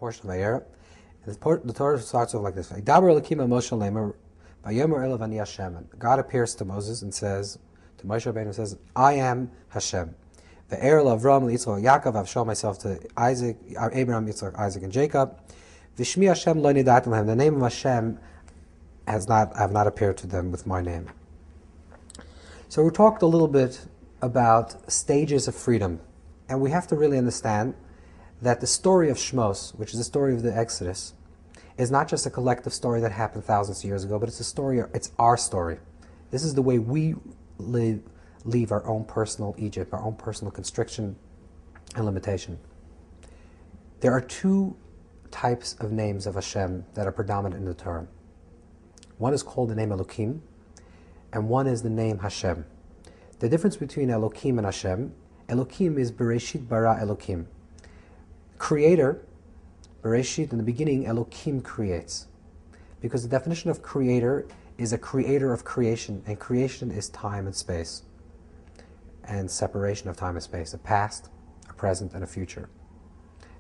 portion of Vayera. The Torah starts off like this: God appears to Moses and says, to Moshe Rabbeinu says, "I am Hashem." The Avram, Yitzchak, Yaakov. I've shown myself to Isaac, Abraham, Yitzchak, Isaac, and Jacob. V'shmi Hashem lo nidat lehem. The name of Hashem I have not appeared to them with my name. So we talked a little bit about stages of freedom, and we have to really understand that the story of Shemos, which is the story of the Exodus, is not just a collective story that happened thousands of years ago, but it's our story. This is the way we leave our own personal Egypt, our own personal constriction and limitation. There are two types of names of Hashem that are predominant in the Torah. One is called the name Elokim, and one is the name Hashem. The difference between Elokim and Hashem: Elokim is Bereshit bara Elokim. Creator, Bereshit, in the beginning, Elokim creates. Because the definition of creator is a creator of creation, and creation is time and space, and separation of time and space, a past, a present, and a future.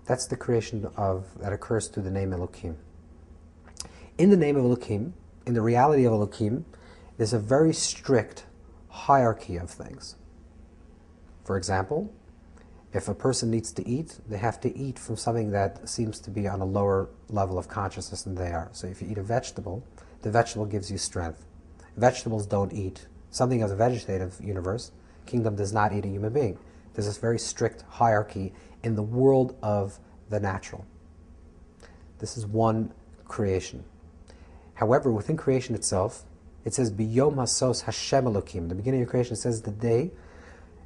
That's the creation that occurs through the name Elokim. In the name of Elokim, in the reality of Elokim, there's a very strict hierarchy of things. For example, if a person needs to eat, they have to eat from something that seems to be on a lower level of consciousness than they are. So if you eat a vegetable, the vegetable gives you strength. Vegetables don't eat. Something of the vegetative universe, kingdom, does not eat a human being. There's this very strict hierarchy in the world of the natural. This is one creation. However, within creation itself, it says, B'yom hasos Hashem Elokim. The beginning of creation says the day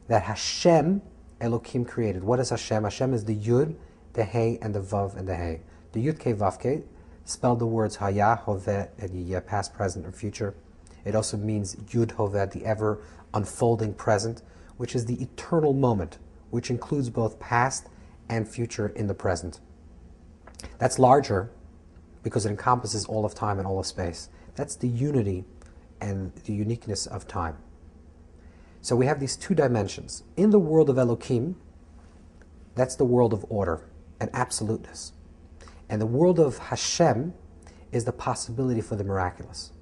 that Hashem Elokim created. What is Hashem? Hashem is the Yud, the Hey, and the Vav, and the Hey. The Yud Ke Vav Ke spell the words Hayah, Hoveh, and Yeh, past, present, and future. It also means Yud Hoveh, the ever unfolding present, which is the eternal moment, which includes both past and future in the present. That's larger because it encompasses all of time and all of space. That's the unity and the uniqueness of time. So we have these two dimensions. In the world of Elokim, that's the world of order and absoluteness. And the world of Hashem is the possibility for the miraculous.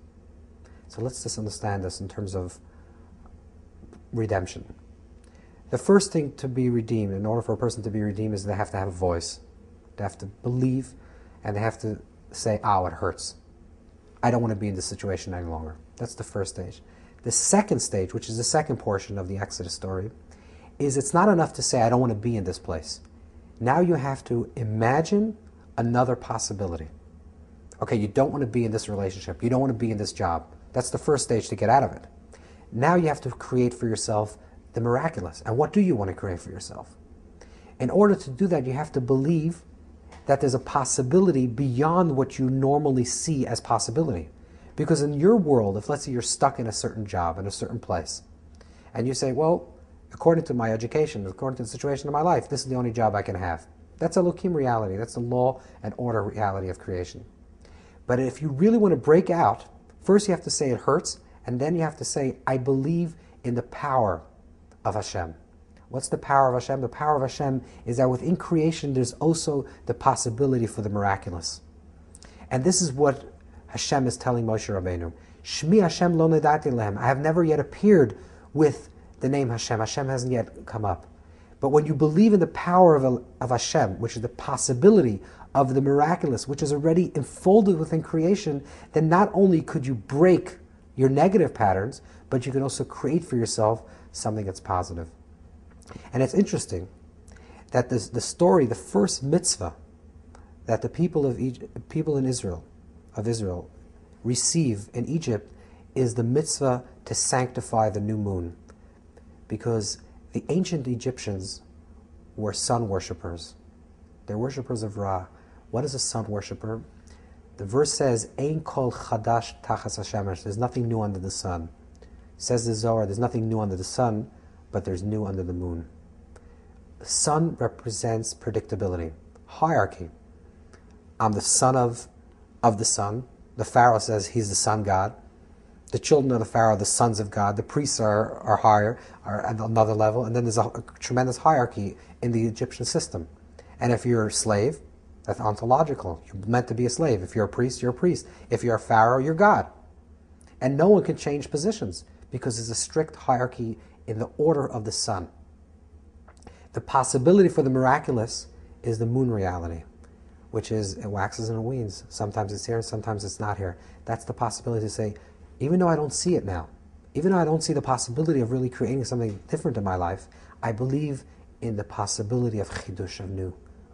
So let's just understand this in terms of redemption. The first thing to be redeemed, in order for a person to be redeemed, is they have to have a voice. They have to believe, and they have to say, "Ow, it hurts. I don't want to be in this situation any longer." That's the first stage. The second stage, which is the second portion of the Exodus story, is it's not enough to say, "I don't want to be in this place." Now you have to imagine another possibility. Okay, you don't want to be in this relationship. You don't want to be in this job. That's the first stage to get out of it. Now you have to create for yourself the miraculous. And what do you want to create for yourself? In order to do that, you have to believe that there's a possibility beyond what you normally see as possibility. Because in your world, if let's say you're stuck in a certain job, in a certain place, and you say, well, according to my education, according to the situation of my life, this is the only job I can have. That's Elohim reality. That's the law and order reality of creation. But if you really want to break out, first you have to say it hurts, and then you have to say, I believe in the power of Hashem. What's the power of Hashem? The power of Hashem is that within creation there's also the possibility for the miraculous. And this is what Hashem is telling Moshe Rabbeinu. Shmi Hashem lo nedati lehem. I have never yet appeared with the name Hashem. Hashem hasn't yet come up. But when you believe in the power of Hashem, which is the possibility of the miraculous, which is already enfolded within creation, then not only could you break your negative patterns, but you can also create for yourself something that's positive. And it's interesting that the story, the first mitzvah that the people in Israel receive in Egypt is the mitzvah to sanctify the new moon. Because the ancient Egyptians were sun worshippers. They're worshippers of Ra. What is a sun worshipper? The verse says, Ein kol chadash tachas hashemesh. There's nothing new under the sun. Says the Zohar, there's nothing new under the sun, but there's new under the moon. The sun represents predictability, hierarchy. I'm the son of the sun. The Pharaoh says he's the sun god. The children of the Pharaoh are the sons of God. The priests are higher, are at another level. And then there's a tremendous hierarchy in the Egyptian system. And if you're a slave, That's ontological. You're meant to be a slave. If you're a priest, you're a priest. If you're a pharaoh, you're God. And no one can change positions because there's a strict hierarchy in the order of the sun. The possibility for the miraculous is the moon reality, which is it waxes and it wanes. Sometimes it's here, sometimes it's not here. That's the possibility to say, even though I don't see it now, even though I don't see the possibility of really creating something different in my life, I believe in the possibility of chidush,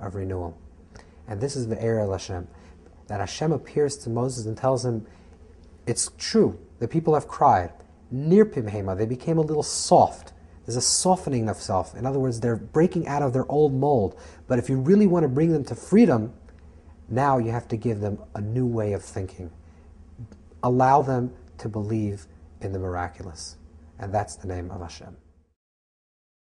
of renewal. And this is the Eir El Hashem, that Hashem appears to Moses and tells him, it's true, the people have cried. Near Pimhema, they became a little soft. There's a softening of self. In other words, they're breaking out of their old mold. But if you really want to bring them to freedom, now you have to give them a new way of thinking. Allow them to believe in the miraculous. And that's the name of Hashem.